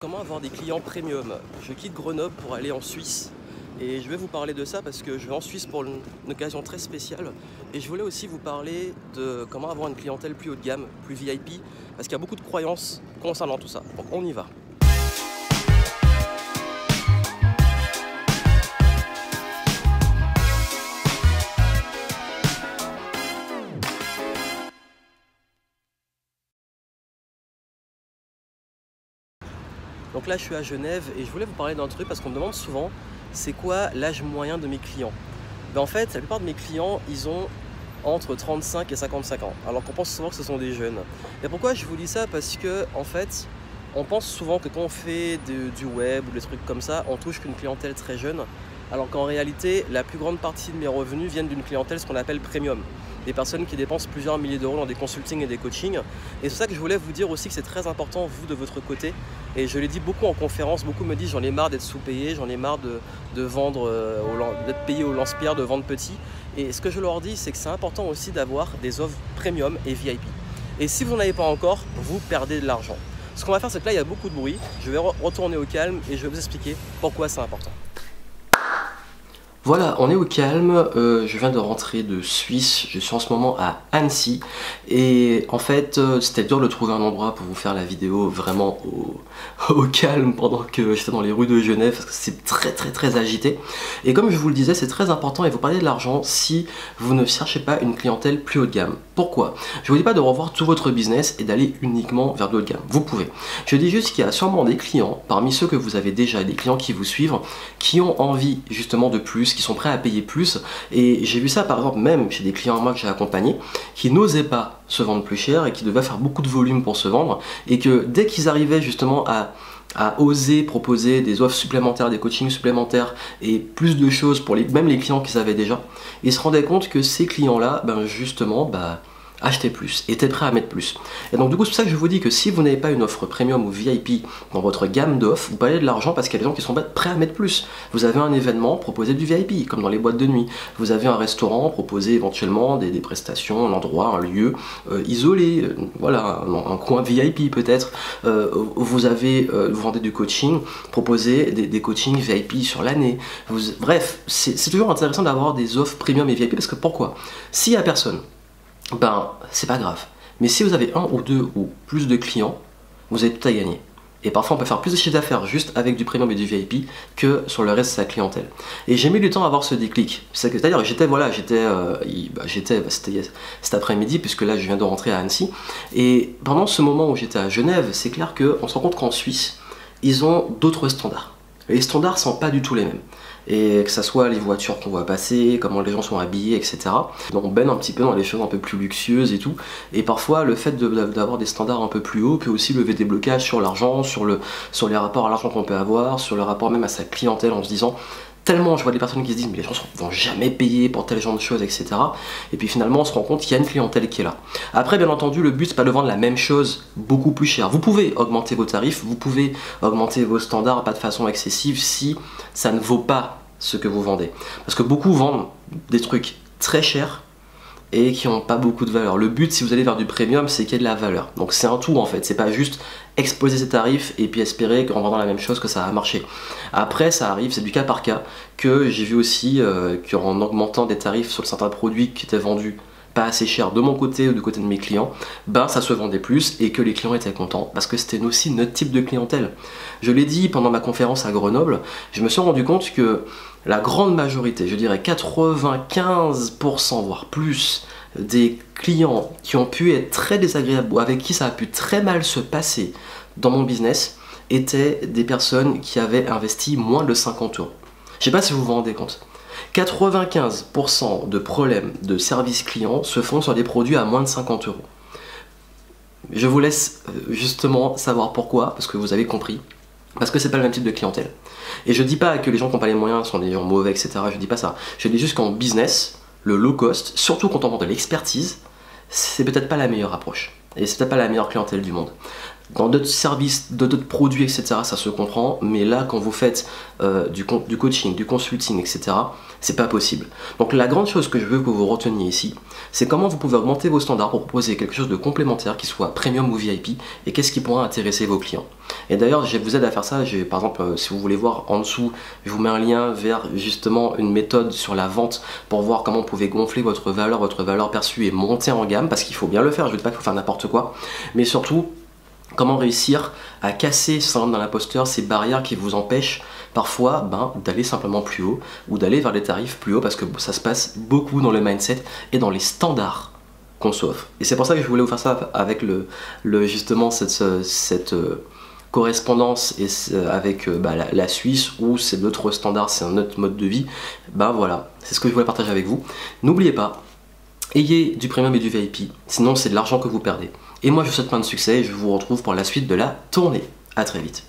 Comment avoir des clients premium? Je quitte Grenoble pour aller en Suisse et je vais vous parler de ça parce que je vais en Suisse pour une occasion très spéciale et je voulais aussi vous parler de comment avoir une clientèle plus haut de gamme, plus VIP parce qu'il y a beaucoup de croyances concernant tout ça. Donc on y va. Donc là je suis à Genève et je voulais vous parler d'un truc parce qu'on me demande souvent c'est quoi l'âge moyen de mes clients. En fait la plupart de mes clients ils ont entre 35 et 55 ans alors qu'on pense souvent que ce sont des jeunes. Et pourquoi je vous dis ça? Parce que en fait on pense souvent que quand on fait du web ou des trucs comme ça on touche qu'une clientèle très jeune alors qu'en réalité la plus grande partie de mes revenus viennent d'une clientèle ce qu'on appelle premium. Des personnes qui dépensent plusieurs milliers d'euros dans des consultings et des coachings. Et c'est ça que je voulais vous dire aussi que c'est très important, vous, de votre côté. Et je l'ai dit beaucoup en conférence, beaucoup me disent j'en ai marre d'être sous-payé, j'en ai marre de vendre, d'être payé au lance-pierre, de vendre petit. Et ce que je leur dis, c'est que c'est important aussi d'avoir des offres premium et VIP. Et si vous n'en avez pas encore, vous perdez de l'argent. Ce qu'on va faire, c'est que là, il y a beaucoup de bruit. Je vais retourner au calme et je vais vous expliquer pourquoi c'est important. Voilà, on est au calme, je viens de rentrer de Suisse, je suis en ce moment à Annecy et en fait c'était dur de trouver un endroit pour vous faire la vidéo vraiment au calme pendant que j'étais dans les rues de Genève parce que c'est très agité. Et comme je vous le disais, c'est très important et vous parlez de l'argent si vous ne cherchez pas une clientèle plus haut de gamme. Pourquoi? Je vous dis pas de revoir tout votre business et d'aller uniquement vers de haut de gamme, vous pouvez. Je dis juste qu'il y a sûrement des clients, parmi ceux que vous avez déjà, des clients qui vous suivent, qui ont envie justement de plus, qui sont prêts à payer plus. Et j'ai vu ça par exemple même chez des clients à moi que j'ai accompagnés qui n'osaient pas se vendre plus cher et qui devaient faire beaucoup de volume pour se vendre et que dès qu'ils arrivaient justement à oser proposer des offres supplémentaires, des coachings supplémentaires et plus de choses pour même les clients qu'ils avaient déjà, ils se rendaient compte que ces clients-là, justement, achetez plus, étaient prêts à mettre plus. Et donc du coup c'est pour ça que je vous dis que si vous n'avez pas une offre premium ou VIP dans votre gamme d'offres, vous payez de l'argent parce qu'il y a des gens qui sont prêts à mettre plus. Vous avez un événement, proposez du VIP, comme dans les boîtes de nuit. Vous avez un restaurant, proposez éventuellement des prestations, un endroit, un lieu isolé, voilà, un coin VIP peut-être. Vous vendez du coaching, proposez des coachings VIP sur l'année. Bref, c'est toujours intéressant d'avoir des offres premium et VIP parce que pourquoi? S'il n'y a personne, c'est pas grave. Mais si vous avez un ou deux ou plus de clients, vous avez tout à gagner. Et parfois on peut faire plus de chiffre d'affaires juste avec du premium et du VIP que sur le reste de sa clientèle. Et j'ai mis du temps à avoir ce déclic. C'est-à-dire c'était cet après-midi puisque là je viens de rentrer à Annecy. Et pendant ce moment où j'étais à Genève, c'est clair qu'on se rend compte qu'en Suisse, ils ont d'autres standards. Les standards sont pas du tout les mêmes. Et que ça soit les voitures qu'on voit passer, comment les gens sont habillés, etc. Donc on baigne un petit peu dans les choses un peu plus luxueuses et tout. Et parfois le fait d'avoir des standards un peu plus hauts peut aussi lever des blocages sur l'argent, sur les rapports à l'argent qu'on peut avoir, sur le rapport même à sa clientèle en se disant tellement je vois des personnes qui se disent mais les gens ne vont jamais payer pour tel genre de choses, etc. Et puis finalement on se rend compte qu'il y a une clientèle qui est là. Après bien entendu le but c'est pas de vendre la même chose beaucoup plus cher. Vous pouvez augmenter vos tarifs, vous pouvez augmenter vos standards pas de façon excessive si ça ne vaut pas ce que vous vendez. Parce que beaucoup vendent des trucs très chers et qui n'ont pas beaucoup de valeur. Le but si vous allez vers du premium c'est qu'il y ait de la valeur. Donc c'est un tout en fait, c'est pas juste exposer ses tarifs et puis espérer qu'en vendant la même chose que ça va marcher. Après ça arrive, c'est du cas par cas, que j'ai vu aussi qu'en augmentant des tarifs sur certains produits qui étaient vendus pas assez cher de mon côté ou du côté de mes clients, ça se vendait plus et que les clients étaient contents parce que c'était aussi notre type de clientèle. Je l'ai dit pendant ma conférence à Grenoble, je me suis rendu compte que la grande majorité, je dirais 95% voire plus des clients qui ont pu être très désagréables ou avec qui ça a pu très mal se passer dans mon business étaient des personnes qui avaient investi moins de 50 euros. Je sais pas si vous vous rendez compte. 95% de problèmes de service client se font sur des produits à moins de 50 euros. Je vous laisse justement savoir pourquoi, parce que vous avez compris. Parce que c'est pas le même type de clientèle. Et je dis pas que les gens qui n'ont pas les moyens sont des gens mauvais, etc. Je dis pas ça. Je dis juste qu'en business, le low cost, surtout quand on vend de l'expertise, c'est peut-être pas la meilleure approche. Et c'est peut-être pas la meilleure clientèle du monde. Dans d'autres services, d'autres produits, etc., ça se comprend, mais là, quand vous faites du coaching, du consulting, etc., c'est pas possible. Donc la grande chose que je veux que vous reteniez ici, c'est comment vous pouvez augmenter vos standards pour proposer quelque chose de complémentaire qui soit premium ou VIP, et qu'est-ce qui pourra intéresser vos clients. Et d'ailleurs, je vous aide à faire ça. Par exemple, si vous voulez voir en dessous, je vous mets un lien vers justement une méthode sur la vente pour voir comment vous pouvez gonfler votre valeur perçue et monter en gamme, parce qu'il faut bien le faire, je ne dis pas qu'il faut faire n'importe quoi, mais surtout, comment réussir à casser ce syndrome de l'imposteur, ces barrières qui vous empêchent parfois d'aller simplement plus haut ou d'aller vers des tarifs plus hauts, parce que ça se passe beaucoup dans le mindset et dans les standards qu'on s'offre. Et c'est pour ça que je voulais vous faire ça avec justement cette correspondance et avec la Suisse, où c'est notre standard, c'est un autre mode de vie. Voilà, c'est ce que je voulais partager avec vous. N'oubliez pas, ayez du premium et du VIP, sinon c'est de l'argent que vous perdez. Et moi je vous souhaite plein de succès et je vous retrouve pour la suite de la tournée. A très vite.